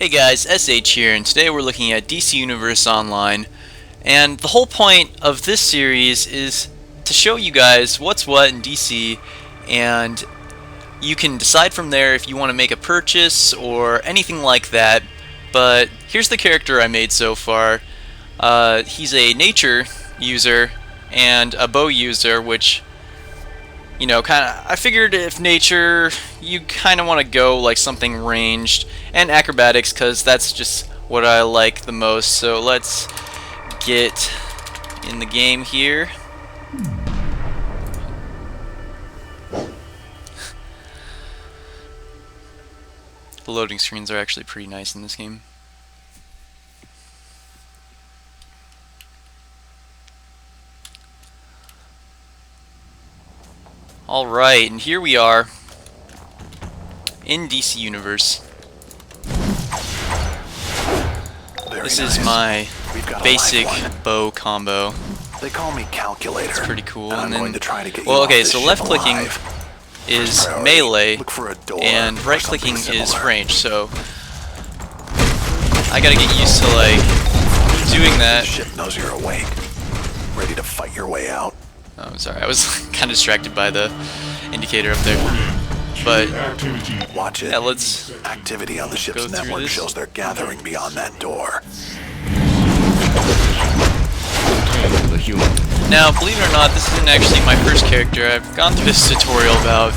Hey guys, SH here, and today we're looking at DC Universe Online. And the whole point of this series is to show you guys what's what in DC, and you can decide from there if you want to make a purchase or anything like that. But here's the character I made so far. He's a nature user and a bow user, which, you know, I figured if nature, you kind of want to go like something ranged, and acrobatics, because that's just what I like the most. So let's get in the game here. The loading screens are actually pretty nice in this game. Alright, and here we are in DC Universe. This is my basic bow combo. They call me Calculator. It's pretty cool. And then, going to try to get well, you okay, off so this left ship clicking alive. is melee, and right something clicking is similar. range. So I gotta get used to like doing that. The ship knows you're awake, ready to fight your way out. Oh, I'm sorry, I was kind of distracted by the indicator up there. But Watch it. yeah, let's Activity on the go ship's through network this. shows they're gathering beyond that door. Now, believe it or not, this isn't actually my first character. I've gone through this tutorial about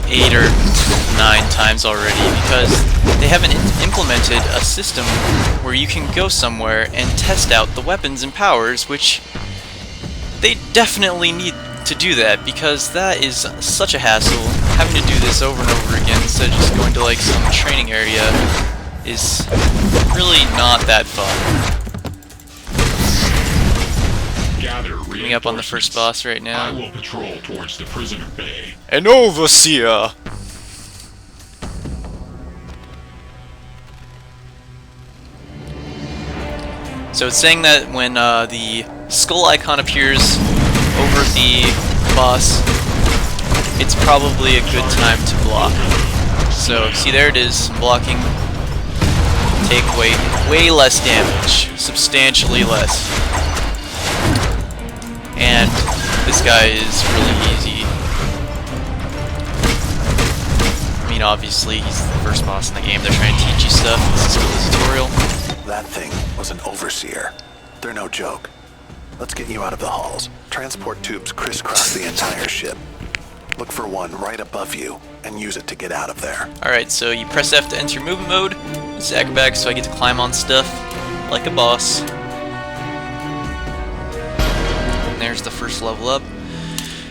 8 or 9 times already, because they haven't implemented a system where you can go somewhere and test out the weapons and powers, which they definitely need to do that, because that is such a hassle. Having to do this over and over again instead of just going to like some training area is really not that fun. Coming up on the first boss right now. I will patrol towards the prisoner bay. An overseer! So it's saying that when the skull icon appears over the boss, it's probably a good time to block. So, see, there it is, blocking. Take way less damage, substantially less. And this guy is really easy. I mean, obviously, he's the first boss in the game. They're trying to teach you stuff. This is still a tutorial. That thing was an overseer. They're no joke. Let's get you out of the halls. Transport tubes crisscross the entire ship. Look for one right above you and use it to get out of there. Alright, so you press F to enter movement mode. This is acrobatics, so I get to climb on stuff like a boss. And there's the first level up.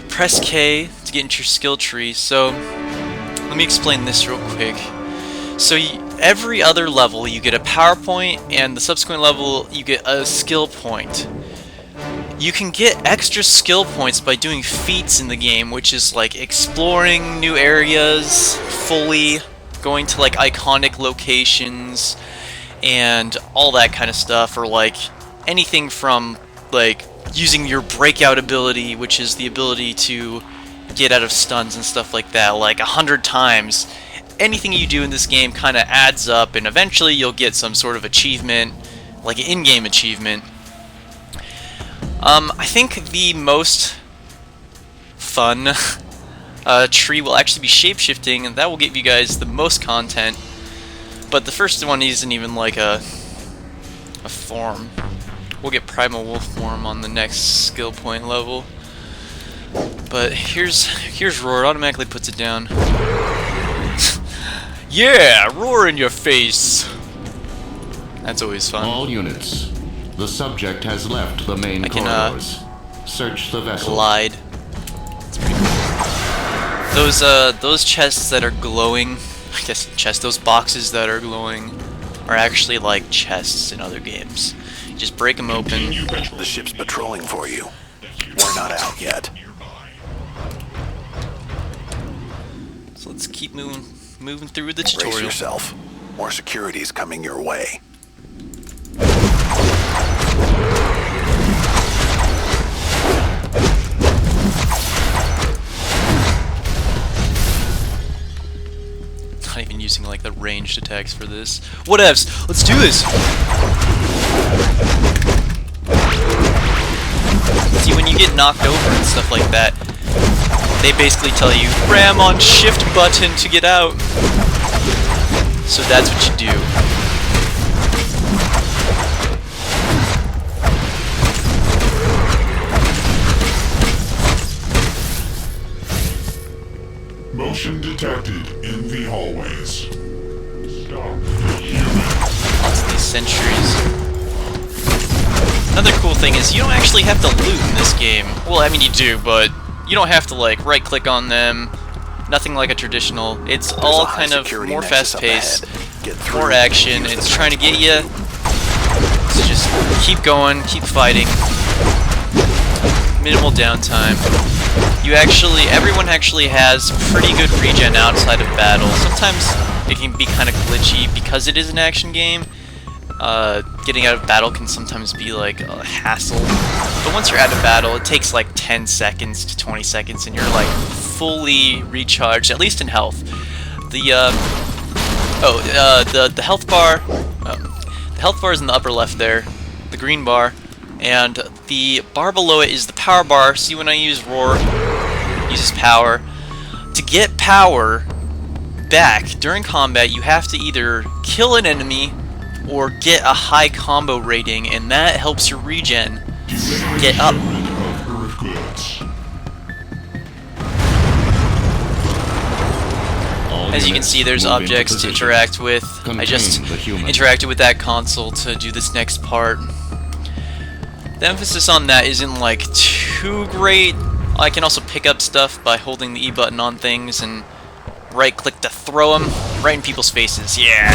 Press K to get into your skill tree. So, let me explain this real quick. So, every other level you get a power point, and the subsequent level you get a skill point. You can get extra skill points by doing feats in the game, which is like exploring new areas fully, going to like iconic locations, and all that kind of stuff, or like anything from like using your breakout ability, which is the ability to get out of stuns and stuff like that, like 100 times. Anything you do in this game kind of adds up, and eventually you'll get some sort of achievement, like an in-game achievement. I think the most fun tree will actually be shapeshifting, and that will give you guys the most content. But the first one isn't even like a form. We'll get Primal Wolf form on the next skill point level. But here's Roar. It automatically puts it down. Yeah, roar in your face. That's always fun. All units. The subject has left the main I can, corridors. Search the vessel. Glide. It's pretty cool. Those chests that are glowing, I guess chests, those boxes that are glowing are actually like chests in other games. You just break them open. The ship's patrolling for you. We're not out yet. So let's keep moving through the Brace tutorial. yourself. More security's coming your way. using like the ranged attacks for this. Whatevs, let's do this! See, when you get knocked over and stuff like that, they basically tell you, ram on shift button to get out. So that's what you do. Motion detected in the hallways. Stop the human. Lots of these sentries. Another cool thing is you don't actually have to loot in this game. Well, I mean you do, but you don't have to like right click on them. Nothing like a traditional. It's all kind of more fast-paced, more action. It's trying to get you to just keep going, keep fighting. Minimal downtime. Everyone actually has pretty good regen outside of battle. Sometimes it can be kind of glitchy because it is an action game. Getting out of battle can sometimes be like a hassle. But once you're out of battle, it takes like 10 seconds to 20 seconds and you're like fully recharged, at least in health. The health bar, the health bar is in the upper left there, the green bar, and the bar below it is the power bar. See, when I use roar, it uses power. To get power back during combat, you have to either kill an enemy or get a high combo rating, and that helps your regen get up. As you can see, there's objects to interact with. I just interacted with that console to do this next part. The emphasis on that isn't like too great. I can also pick up stuff by holding the E button on things and right click to throw them right in people's faces. Yeah!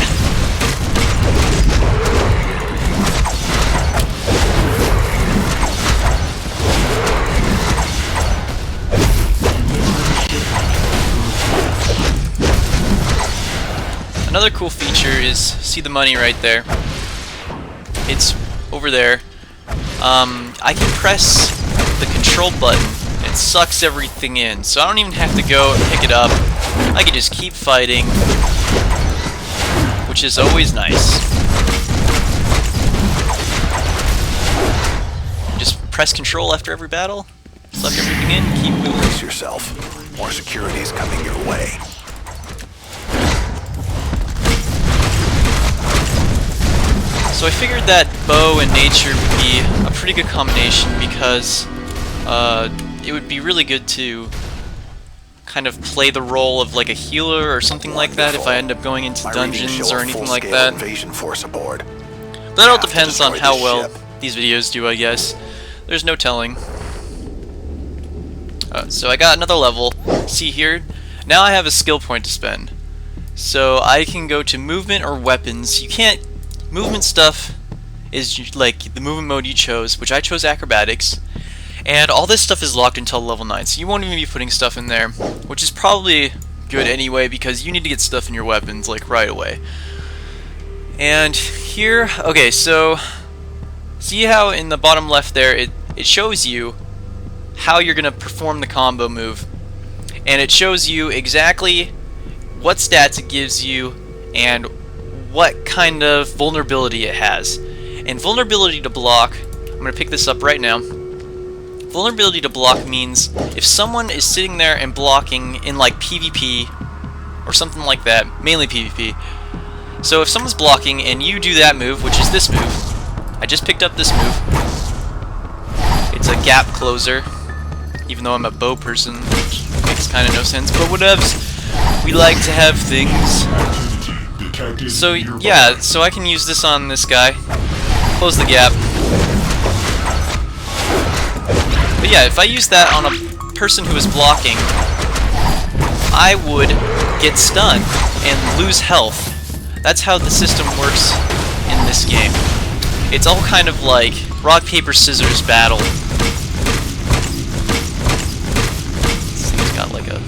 Another cool feature is, see the money right there? It's over there. I can press the control button. It sucks everything in, so I don't even have to go and pick it up. I can just keep fighting, which is always nice. Just press control after every battle, suck everything in, keep moving. Brace yourself. More security is coming your way. So I figured that bow and nature would be a pretty good combination because it would be really good to kind of play the role of like a healer or something like that if I end up going into dungeons or anything like that. But that all depends on how well these videos do, I guess. There's no telling. So I got another level. See here? Now I have a skill point to spend. So I can go to movement or weapons. You can't... Movement stuff is like the movement mode you chose, which I chose acrobatics, and all this stuff is locked until level 9, so you won't even be putting stuff in there, which is probably good anyway because you need to get stuff in your weapons like right away. And here, okay, so see how in the bottom left there it shows you how you're gonna perform the combo move, and it shows you exactly what stats it gives you and what kind of vulnerability it has. And vulnerability to block, I'm going to pick this up right now. Vulnerability to block means if someone is sitting there and blocking in like PvP or something like that, mainly PvP. So if someone's blocking and you do that move, which is this move, I just picked up this move. It's a gap closer, even though I'm a bow person, which makes kind of no sense, but whatevs. We like to have things. So yeah, so I can use this on this guy. Close the gap. But yeah, if I use that on a person who is blocking, I would get stunned and lose health. That's how the system works in this game. It's all kind of like rock, paper, scissors battle. This thing's got like a...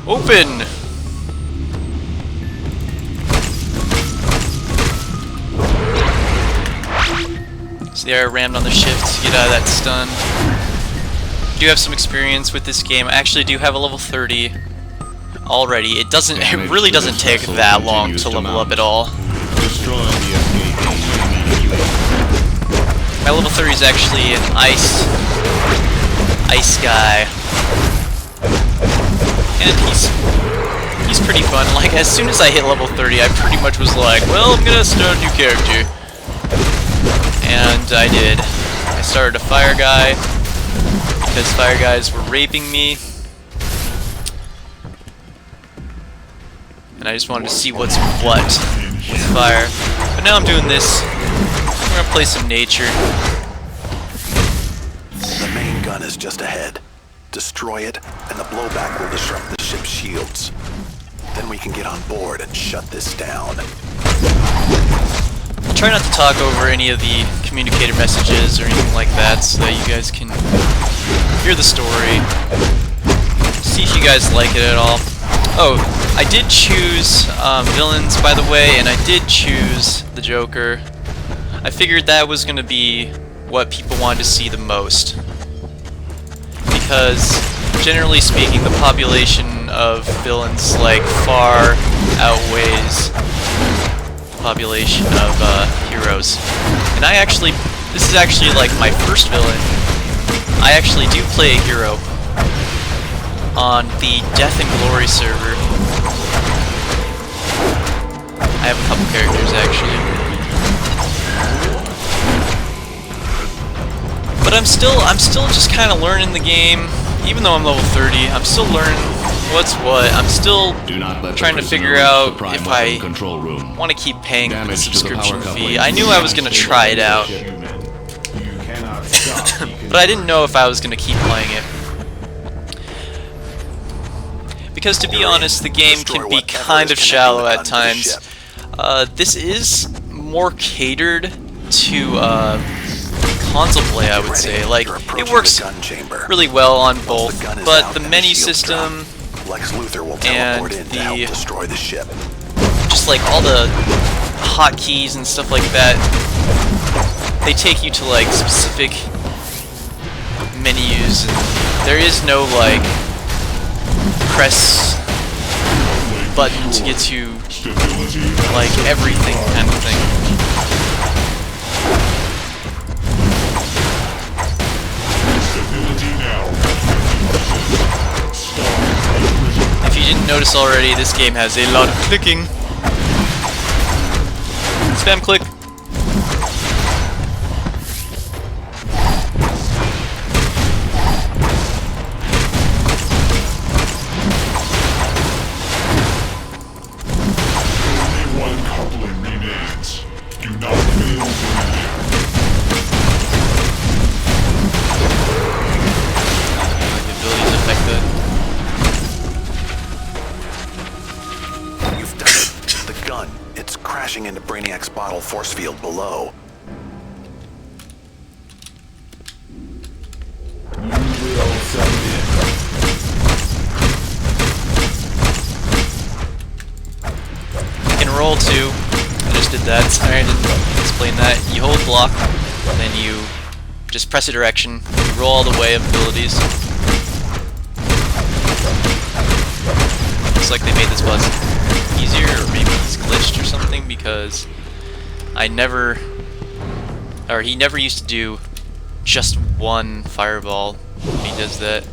Open! So there, I rammed on the shift to get out of that stun. I do have some experience with this game. I actually do have a level 30. already. It doesn't. It Damage really to doesn't this take vessel that long continues to to level up mount. at all. Destroy the escapees immediately. My level 30 is actually an ice guy, and he's pretty fun. Like, as soon as I hit level 30, I pretty much was like, well, I'm gonna start a new character, and I did. I started a fire guy because fire guys were raping me, and I just wanted to see what's what with fire. But now I'm doing this. We're gonna play some nature. The main gun is just ahead. Destroy it, and the blowback will disrupt the ship's shields. Then we can get on board and shut this down. I'll try not to talk over any of the communicator messages or anything like that so that you guys can hear the story. See if you guys like it at all. Oh, I did choose villains, by the way, and I did choose the Joker. I figured that was going to be what people wanted to see the most. Because, generally speaking, the population of villains, like, far outweighs the population of heroes. And I actually, this is actually like my first villain. I actually do play a hero on the Death and Glory server. I have a couple characters actually. But I'm still just kind of learning the game. Even though I'm level 30, I'm still learning what's what. I'm still trying to figure out if I want to keep paying for the subscription fee. I knew I was going to try it out, but I didn't know if I was going to keep playing it. Because to be honest, the game can be kind of shallow at times. This is more catered to console play, I would say. Like, it works really well on both, but the menu system and the just like all the hotkeys and stuff like that, they take you to like specific menus, and there is no like press button to get to like everything kind of thing. If you didn't notice already, this game has a lot of clicking. Spam click. Only one coupling remains. Do not fail The abilities affect that. You've done it. The gun. It's crashing into Brainiac's bottle force field below. You can roll too. I just did that. Sorry, I didn't explain that. You hold block, and then you just press a direction. You roll all the way of abilities. Looks like they made this boss easier, or maybe he's glitched or something, because he never used to do just one fireball when he does that.